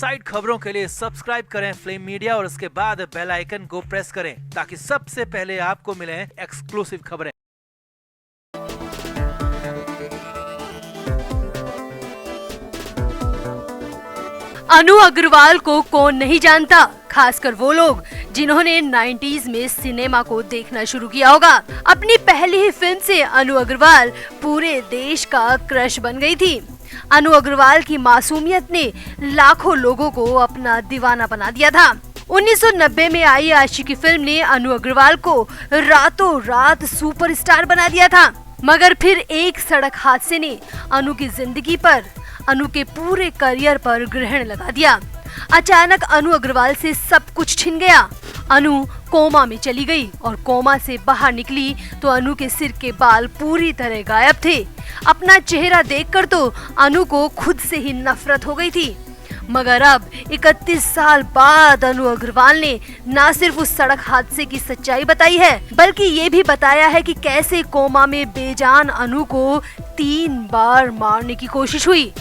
Inside खबरों के लिए सब्सक्राइब करें फ्लेम मीडिया और उसके बाद बेल आइकन को प्रेस करें ताकि सबसे पहले आपको मिले एक्सक्लूसिव खबरें। अनु अग्रवाल को कौन नहीं जानता, खासकर वो लोग जिन्होंने 90s में सिनेमा को देखना शुरू किया होगा। अपनी पहली ही फिल्म से अनु अग्रवाल पूरे देश का क्रश बन गई थी। अनु अग्रवाल की मासूमियत ने लाखों लोगों को अपना दीवाना बना दिया था। 1990 में आई आशिकी फिल्म ने अनु अग्रवाल को रातों रात सुपरस्टार बना दिया था, मगर फिर एक सड़क हादसे ने अनु की जिंदगी पर, अनु के पूरे करियर पर ग्रहण लगा दिया। अचानक अनु अग्रवाल से सब कुछ छिन गया। अनु कोमा में चली गई और कोमा से बाहर निकली तो अनु के सिर के बाल पूरी तरह गायब थे। अपना चेहरा देखकर तो अनु को खुद से ही नफरत हो गई थी। मगर अब 31 साल बाद अनु अग्रवाल ने न सिर्फ उस सड़क हादसे की सच्चाई बताई है, बल्कि ये भी बताया है कि कैसे कोमा में बेजान अनु को 3 बार मारने की कोशिश हुई।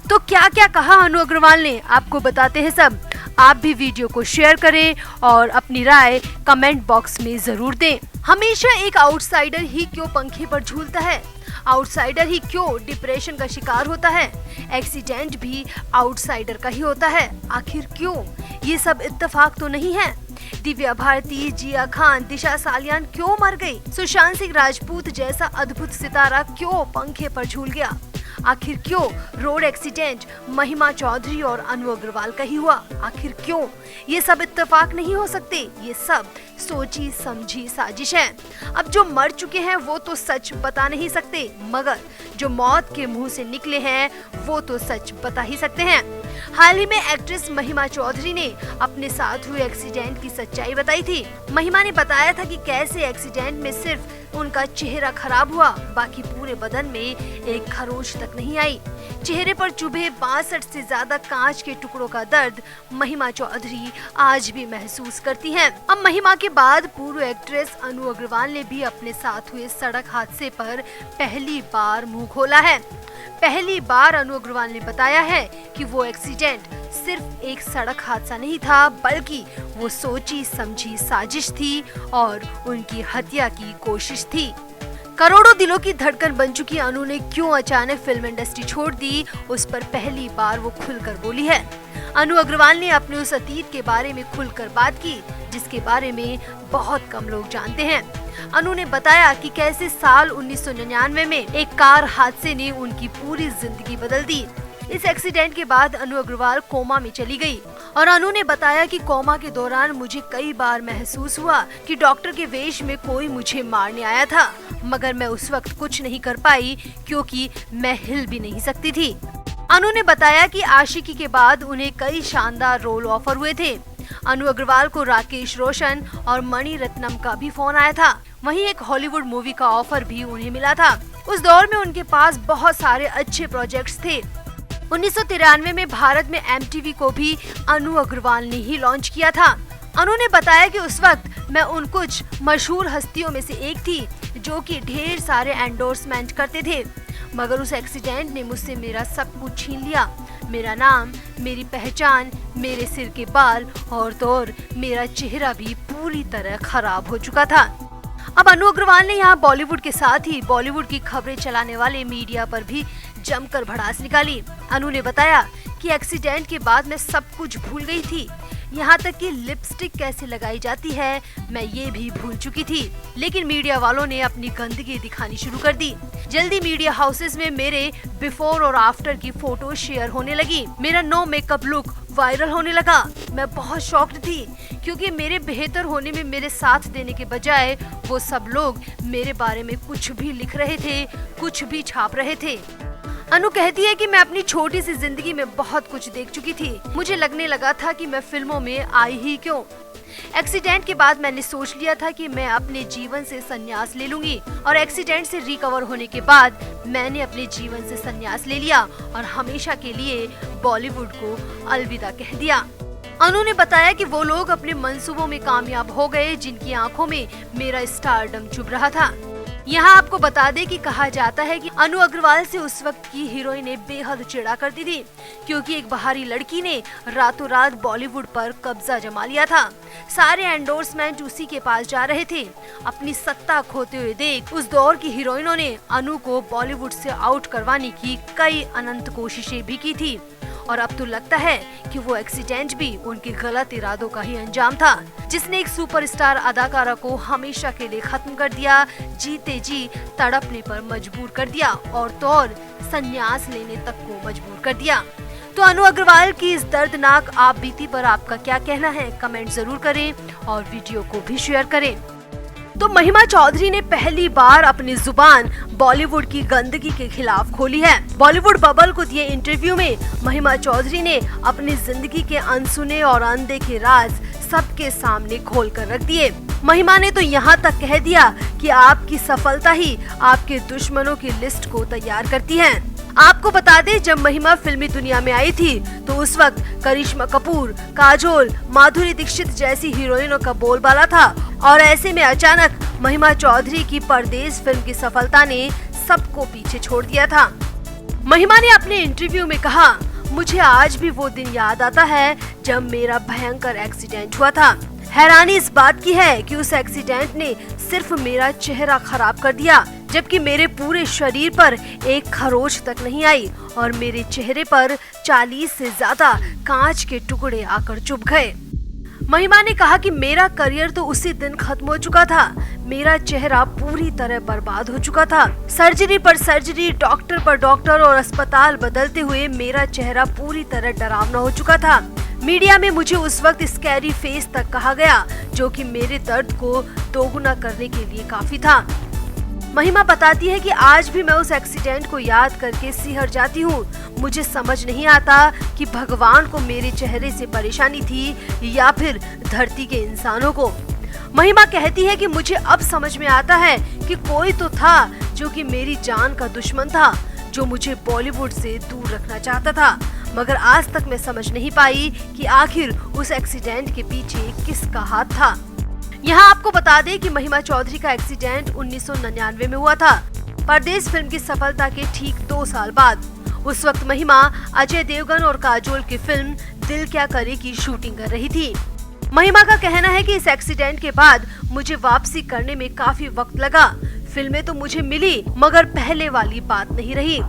तो क्या क्या कहा अनु अग्रवाल ने, आपको बताते हैं सब। आप भी वीडियो को शेयर करें और अपनी राय कमेंट बॉक्स में जरूर दें। हमेशा एक आउटसाइडर ही क्यों पंखे पर झूलता है? आउटसाइडर ही क्यों डिप्रेशन का शिकार होता है? एक्सीडेंट भी आउटसाइडर का ही होता है। आखिर क्यों? ये सब इत्तेफाक तो नहीं है। दिव्या भारती, जिया खान, दिशा सालियान क्यों मर गई? सुशांत सिंह राजपूत जैसा अद्भुत सितारा क्यों पंखे पर झूल गया? आखिर क्यों रोड एक्सीडेंट महिमा चौधरी और अनु अग्रवाल का ही हुआ? आखिर क्यों? ये सब इत्तेफाक नहीं हो सकते, ये सब सोची समझी साजिश है। अब जो मर चुके हैं वो तो सच बता नहीं सकते, मगर जो मौत के मुंह से निकले हैं वो तो सच बता ही सकते हैं। हाल ही में एक्ट्रेस महिमा चौधरी ने अपने साथ हुए एक्सीडेंट की सच्चाई बताई थी। महिमा ने बताया था कि कैसे एक्सीडेंट में सिर्फ उनका चेहरा खराब हुआ, बाकी पूरे बदन में एक खरोच तक नहीं आई। चेहरे पर चुभे 62 से ज्यादा कांच के टुकड़ों का दर्द महिमा चौधरी आज भी महसूस करती हैं। अब महिमा के बाद पूर्व एक्ट्रेस अनु अग्रवाल ने भी अपने साथ हुए सड़क हादसे पर पहली बार मुंह खोला है। पहली बार अनु अग्रवाल ने बताया है कि वो एक्सीडेंट सिर्फ एक सड़क हादसा नहीं था, बल्कि वो सोची समझी साजिश थी और उनकी हत्या की कोशिश थी। करोड़ों दिलों की धड़कन बन चुकी अनु ने क्यों अचानक फिल्म इंडस्ट्री छोड़ दी, उस पर पहली बार वो खुलकर बोली है। अनु अग्रवाल ने अपने उस अतीत के बारे में खुलकर बात की जिसके बारे में बहुत कम लोग जानते हैं। अनु ने बताया कि कैसे साल 1999 में एक कार हादसे ने उनकी पूरी जिंदगी बदल दी। इस एक्सीडेंट के बाद अनु अग्रवाल कोमा में चली गई और अनु ने बताया कि कोमा के दौरान मुझे कई बार महसूस हुआ कि डॉक्टर के वेश में कोई मुझे मारने आया था, मगर मैं उस वक्त कुछ नहीं कर पाई क्योंकि मैं हिल भी नहीं सकती थी। अनु ने बताया कि आशिकी के बाद उन्हें कई शानदार रोल ऑफर हुए थे। अनु अग्रवाल को राकेश रोशन और मणि रत्नम का भी फोन आया था। वहीं एक हॉलीवुड मूवी का ऑफर भी उन्हें मिला था। उस दौर में उनके पास बहुत सारे अच्छे प्रोजेक्ट्स थे। 1993 में भारत में MTV को भी अनु अग्रवाल ने ही लॉन्च किया था। अनु ने बताया कि उस वक्त मैं उन कुछ मशहूर हस्तियों में से एक थी जो कि ढेर सारे एंडोर्समेंट करते थे, मगर उस एक्सीडेंट ने मुझसे मेरा सब कुछ छीन लिया। मेरा नाम, मेरी पहचान, मेरे सिर के बाल और तो और मेरा चेहरा भी पूरी तरह खराब हो चुका था। अब अनु अग्रवाल ने यहाँ बॉलीवुड के साथ ही बॉलीवुड की खबरें चलाने वाले मीडिया पर भी जमकर भड़ास निकाली। अनु ने बताया कि एक्सीडेंट के बाद मैं सब कुछ भूल गई थी, यहाँ तक कि लिपस्टिक कैसे लगाई जाती है मैं ये भी भूल चुकी थी। लेकिन मीडिया वालों ने अपनी गंदगी दिखानी शुरू कर दी। जल्दी मीडिया हाउसेस में मेरे बिफोर और आफ्टर की फोटो शेयर होने लगी। मेरा नो मेकअप लुक वायरल होने लगा। मैं बहुत शॉक्ड थी क्योंकि मेरे बेहतर होने में मेरे साथ देने के बजाय वो सब लोग मेरे बारे में कुछ भी लिख रहे थे, कुछ भी छाप रहे थे। अनु कहती है कि मैं अपनी छोटी सी जिंदगी में बहुत कुछ देख चुकी थी। मुझे लगने लगा था कि मैं फिल्मों में आई ही क्यों। एक्सीडेंट के बाद मैंने सोच लिया था कि मैं अपने जीवन से संन्यास ले लूंगी और एक्सीडेंट से रिकवर होने के बाद मैंने अपने जीवन से संन्यास ले लिया और हमेशा के लिए बॉलीवुड को अलविदा कह दिया। अनु ने बताया कि वो लोग अपने मंसूबों में कामयाब हो गए जिनकी आंखों में मेरा स्टारडम चुभ रहा था। यहाँ आपको बता दें कि कहा जाता है कि अनु अग्रवाल से उस वक्त की हीरोइनें बेहद चिढ़ा करती थी, क्योंकि एक बाहरी लड़की ने रातों रात बॉलीवुड पर कब्जा जमा लिया था। सारे एंडोर्समेंट उसी के पास जा रहे थे। अपनी सत्ता खोते हुए देख उस दौर की हीरोइनों ने अनु को बॉलीवुड से आउट करवाने की कई अनंत कोशिशें भी की थी, और अब तो लगता है कि वो एक्सीडेंट भी उनके गलत इरादों का ही अंजाम था, जिसने एक सुपरस्टार अदाकारा को हमेशा के लिए खत्म कर दिया, जीते जी तड़पने पर मजबूर कर दिया और तो और संन्यास लेने तक को मजबूर कर दिया। तो अनु अग्रवाल की इस दर्दनाक आप बीती पर आपका क्या कहना है, कमेंट जरूर करें और वीडियो को भी शेयर करें। तो महिमा चौधरी ने पहली बार अपनी जुबान बॉलीवुड की गंदगी के खिलाफ खोली है। बॉलीवुड बबल को दिए इंटरव्यू में महिमा चौधरी ने अपनी जिंदगी के अनसुने और अनदेखे राज सबके सामने खोल कर रख दिए। महिमा ने तो यहाँ तक कह दिया कि आपकी सफलता ही आपके दुश्मनों की लिस्ट को तैयार करती है। आपको बता दें, जब महिमा फिल्मी दुनिया में आई थी तो उस वक्त करिश्मा कपूर, काजोल, माधुरी दीक्षित जैसी हीरोइनों का बोलबाला था, और ऐसे में अचानक महिमा चौधरी की परदेस फिल्म की सफलता ने सबको पीछे छोड़ दिया था। महिमा ने अपने इंटरव्यू में कहा, मुझे आज भी वो दिन याद आता है जब मेरा भयंकर एक्सीडेंट हुआ था। हैरानी इस बात की है कि उस एक्सीडेंट ने सिर्फ मेरा चेहरा खराब कर दिया, जबकि मेरे पूरे शरीर पर एक खरोच तक नहीं आई और मेरे चेहरे पर 40 से ज्यादा कांच के टुकड़े आकर चुभ गए। महिमा ने कहा कि मेरा करियर तो उसी दिन खत्म हो चुका था। मेरा चेहरा पूरी तरह बर्बाद हो चुका था। सर्जरी पर सर्जरी, डॉक्टर पर डॉक्टर और अस्पताल बदलते हुए मेरा चेहरा पूरी तरह डरावना हो चुका था। मीडिया में मुझे उस वक्त स्कैरी फेस तक कहा गया, जो कि मेरे दर्द को दोगुना करने के लिए काफी था। महिमा बताती है कि आज भी मैं उस एक्सीडेंट को याद करके सिहर जाती हूँ। मुझे समझ नहीं आता कि भगवान को मेरे चेहरे से परेशानी थी या फिर धरती के इंसानों को। महिमा कहती है कि मुझे अब समझ में आता है कि कोई तो था जो कि मेरी जान का दुश्मन था, जो मुझे बॉलीवुड से दूर रखना चाहता था, मगर आज तक मैं समझ नहीं पाई कि आखिर उस एक्सीडेंट के पीछे किसका हाथ था। यहाँ आपको बता दें कि महिमा चौधरी का एक्सीडेंट 1999 में हुआ था, परदेस फिल्म की सफलता के ठीक 2 साल बाद। उस वक्त महिमा अजय देवगन और काजोल की फिल्म दिल क्या करे की शूटिंग कर रही थी। महिमा का कहना है कि इस एक्सीडेंट के बाद मुझे वापसी करने में काफी वक्त लगा। फिल्में तो मुझे मिली, मगर पहले वाली बात नहीं रही।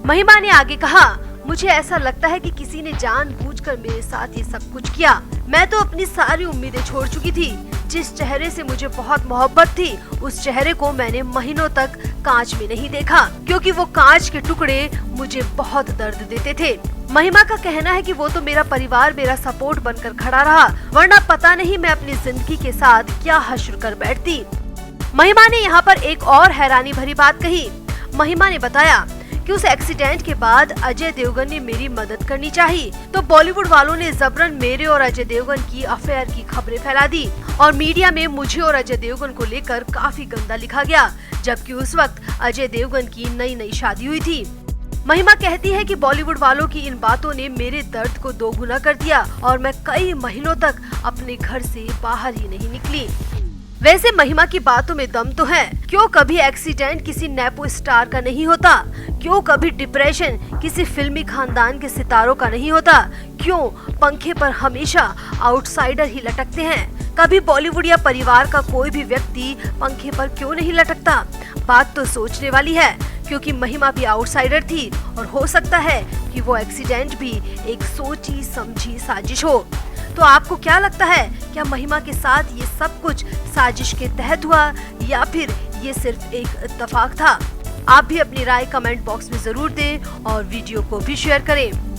महिमा ने आगे कहा, मुझे ऐसा लगता है कि किसी ने जानबूझकर मेरे साथ ये सब कुछ किया। मैं तो अपनी सारी उम्मीदें छोड़ चुकी थी। जिस चेहरे से मुझे बहुत मोहब्बत थी, उस चेहरे को मैंने महीनों तक कांच में नहीं देखा, क्योंकि वो कांच के टुकड़े मुझे बहुत दर्द देते थे। महिमा का कहना है कि वो तो मेरा परिवार मेरा सपोर्ट बनकर खड़ा रहा, वरना पता नहीं मैं अपनी जिंदगी के साथ क्या हश्र कर बैठती। महिमा ने यहाँ पर एक और हैरानी भरी बात कही। महिमा ने बताया कि उस एक्सीडेंट के बाद अजय देवगन ने मेरी मदद करनी चाहिए, तो बॉलीवुड वालों ने जबरन मेरे और अजय देवगन की अफेयर की खबरें फैला दी और मीडिया में मुझे और अजय देवगन को लेकर काफी गंदा लिखा गया, जबकि उस वक्त अजय देवगन की नई शादी हुई थी। महिमा कहती है कि बॉलीवुड वालों की इन बातों ने मेरे दर्द को दोगुना कर दिया और मैं कई महीनों तक अपने घर से बाहर ही नहीं निकली। वैसे महिमा की बातों में दम तो है। क्यों कभी एक्सीडेंट किसी नेपो स्टार का नहीं होता? क्यों कभी डिप्रेशन किसी फिल्मी खानदान के सितारों का नहीं होता? क्यों पंखे पर हमेशा आउटसाइडर ही लटकते हैं? कभी बॉलीवुड या परिवार का कोई भी व्यक्ति पंखे पर क्यों नहीं लटकता? बात तो सोचने वाली है, क्योंकि महिमा भी आउटसाइडर थी और हो सकता है कि वो एक्सीडेंट भी एक सोची समझी साजिश हो। तो आपको क्या लगता है, क्या महिमा के साथ ये सब कुछ साजिश के तहत हुआ या फिर ये सिर्फ एक इत्तेफाक था? आप भी अपनी राय कमेंट बॉक्स में जरूर दें और वीडियो को भी शेयर करें।